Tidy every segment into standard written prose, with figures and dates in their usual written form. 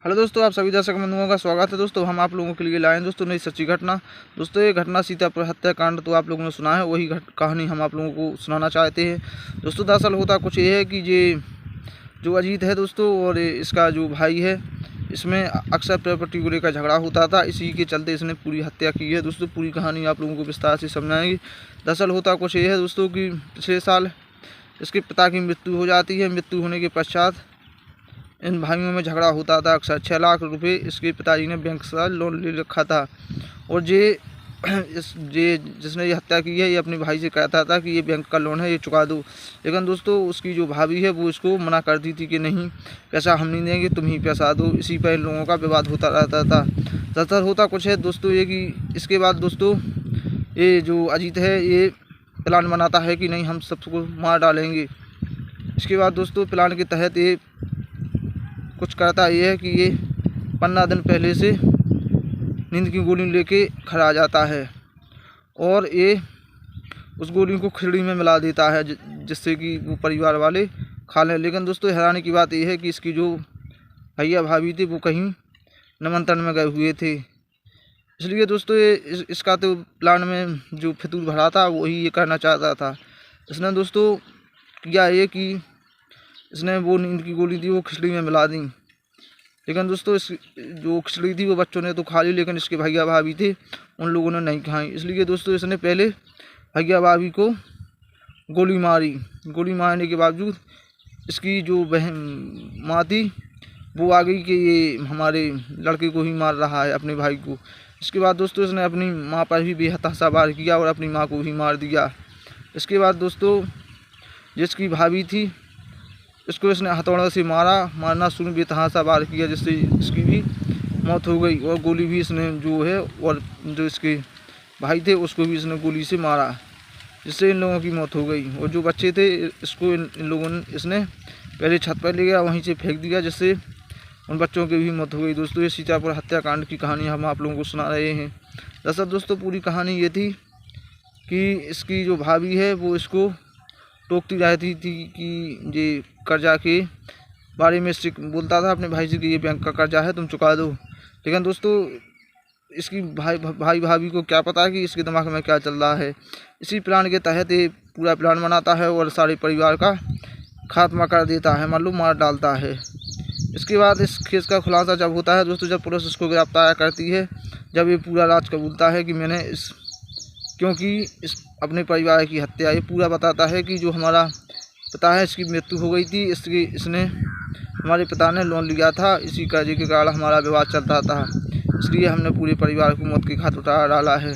Hello दोस्तों, आप सभी दर्शक बंधुओं का स्वागत है। दोस्तों हम आप लोगों के लिए लाए हैं दोस्तों नई सच्ची घटना। दोस्तों ये घटना सीतापुर हत्याकांड तो आप लोगों ने सुना है, वही कहानी हम आप लोगों को सुनाना चाहते हैं। दोस्तों दरअसल होता कुछ ये है कि ये जो अजीत है दोस्तों और इसका जो भाई है, इसमें अक्सर प्रॉपर्टी को लेकर झगड़ा होता था। इसी के चलते इसने पूरी हत्या की है। दोस्तों पूरी कहानी आप लोगों को विस्तार से समझाएंगे। दरअसल होता कुछ ये है दोस्तों कि पिछले साल इसके पिता की मृत्यु हो जाती है। मृत्यु होने के पश्चात इन भाइयों में झगड़ा होता था अक्सर। 6 लाख रुपए इसके पिताजी ने बैंक से लोन ले रखा था और जिसने ये हत्या की है, ये अपने भाई से कहता था कि ये बैंक का लोन है, ये चुका दो। लेकिन दोस्तों उसकी जो भाभी है वो इसको मना करती थी कि नहीं, पैसा हम नहीं देंगे, तुम ही पैसा दो। इसी पर इन लोगों का विवाद होता रहता था। दरअसल होता कुछ है दोस्तों ये कि इसके बाद दोस्तों ये जो अजीत है ये प्लान बनाता है कि नहीं, हम सबको मार डालेंगे। इसके बाद दोस्तों प्लान के तहत ये कुछ करता ये है कि ये 15 दिन पहले से नींद की गोली लेके खड़ा आ जाता है और ये उस गोली को खिचड़ी में मिला देता है जिससे कि वो परिवार वाले खा लें। लेकिन दोस्तों हैरानी की बात यह है कि इसकी जो भैया भाभी थे वो कहीं निमंत्रण में गए हुए थे। इसलिए दोस्तों ये इसका तो प्लान में जो फितूर भरा था वही ये करना चाहता था। इसने दोस्तों किया ये कि इसने वो नींद की गोली थी वो खिचड़ी में मिला दी। लेकिन दोस्तों इस जो खिचड़ी थी वो बच्चों ने तो खा ली, लेकिन इसके भैया भाभी थे उन लोगों ने नहीं खाई। इसलिए दोस्तों इसने पहले भैया भाभी को गोली मारी। गोली मारने के बावजूद इसकी जो बहन माँ थी वो आ गई कि ये हमारे लड़के को ही मार रहा है, अपने भाई को। इसके बाद दोस्तों इसने अपनी माँ पर भी बेहताशा वार किया और अपनी माँ को भी मार दिया। इसके बाद दोस्तों जिसकी भाभी थी इसको इसने हथौड़े से मारना शुरू बेतहाशा वार किया, जिससे इसकी भी मौत हो गई। और गोली भी इसने जो है और जो इसके भाई थे उसको भी इसने गोली से मारा, जिससे इन लोगों की मौत हो गई। और जो बच्चे थे इसको इन लोगों ने इसने पहले छत पर ले गया, वहीं से फेंक दिया, जिससे उन बच्चों की भी मौत हो गई। दोस्तों ये सीतापुर हत्याकांड की कहानी हम आप लोगों को सुना रहे हैं। दरअसल दोस्तों पूरी कहानी ये थी कि इसकी जो भाभी है वो इसको टोकती रहती थी कि ये कर्जा के बारे में इससे बोलता था अपने भाई से कि ये बैंक का कर्जा है, तुम चुका दो। लेकिन दोस्तों इसकी भाई भाभी को क्या पता कि इसके दिमाग में क्या चल रहा है। इसी प्लान के तहत ये पूरा प्लान बनाता है और सारे परिवार का खात्मा कर देता है, मालूम मार डालता है। इसके बाद इस केस का खुलासा जब होता है दोस्तों, जब पुलिस इसको गिरफ्तार करती है, जब ये पूरा राज कबूलता है कि मैंने क्योंकि इस अपने परिवार की हत्या, ये पूरा बताता है कि जो हमारा पिता है इसकी मृत्यु हो गई थी, इसने हमारे पिता ने लोन लिया था, इसी कर्जे के कारण हमारा विवाद चल रहा था, इसलिए हमने पूरे परिवार को मौत के घाट उतार डाला है।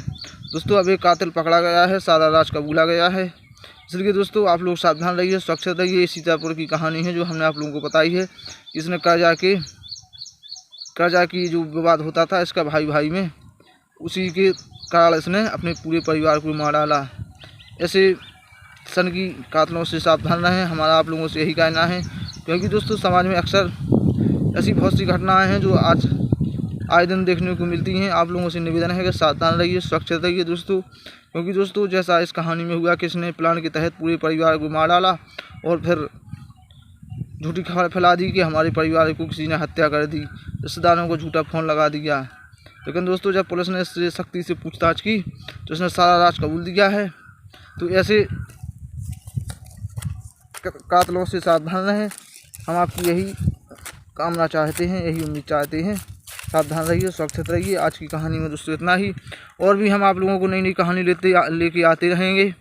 दोस्तों अब एक कातिल पकड़ा गया है, सारा राज कबूला गया है। इसलिए दोस्तों आप लोग सावधान रहिए, सुरक्षित रहिए। ये सीतापुर की कहानी है जो हमने आप लोगों को बताई है। इसने कर्जा की जो विवाद होता था इसका भाई में, उसी के कारण इसने अपने पूरे परिवार को मार डाला। ऐसे सन की कातलों से सावधान रहें, हमारा आप लोगों से यही कहना है। क्योंकि दोस्तों समाज में अक्सर ऐसी बहुत सी घटनाएं हैं जो आज आए दिन देखने को मिलती हैं। आप लोगों से निवेदन है कि सावधान रहिए, सुरक्षित रहिए दोस्तों। क्योंकि दोस्तों जैसा इस कहानी में हुआ कि इसने प्लान के तहत पूरे परिवार को मार डाला और फिर झूठी खबर फैला दी कि हमारे परिवार को किसी ने हत्या कर दी, रिश्तेदारों को झूठा फ़ोन लगा दिया। लेकिन दोस्तों जब पुलिस ने इससे सख्ती से पूछताछ की तो इसने सारा राज कबूल दिया है। तो ऐसे कातलों से सावधान रहें, हम आपकी यही कामना चाहते हैं, यही उम्मीद चाहते हैं। सावधान रहिए, सुरक्षित रहिए। आज की कहानी में दोस्तों इतना ही, और भी हम आप लोगों को नई नई कहानी लेके आते रहेंगे।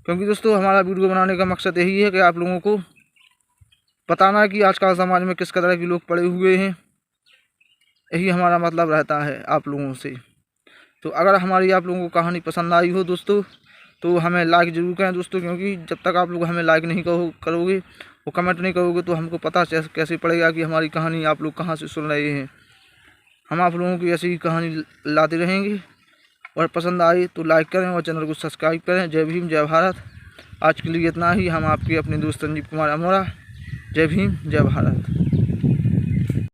क्योंकि दोस्तों हमारा वीडियो बनाने का मकसद यही है कि आप लोगों को बताना कि आजकल समाज में किस तरह के लोग पड़े हुए हैं, यही हमारा मतलब रहता है आप लोगों से। तो अगर हमारी आप लोगों को कहानी पसंद आई हो दोस्तों तो हमें लाइक ज़रूर करें दोस्तों। क्योंकि जब तक आप लोग हमें लाइक नहीं करोगे वो कमेंट नहीं करोगे तो हमको पता कैसे पड़ेगा कि हमारी कहानी आप लोग कहाँ से सुन रहे हैं। हम आप लोगों की ऐसी ही कहानी लाते रहेंगे। और पसंद आई तो लाइक करें और चैनल को सब्सक्राइब करें। जय भीम, जय भारत। आज के लिए इतना ही। हम आपके अपने दोस्त संजीव कुमार अमोरा। जय भीम, जय भारत।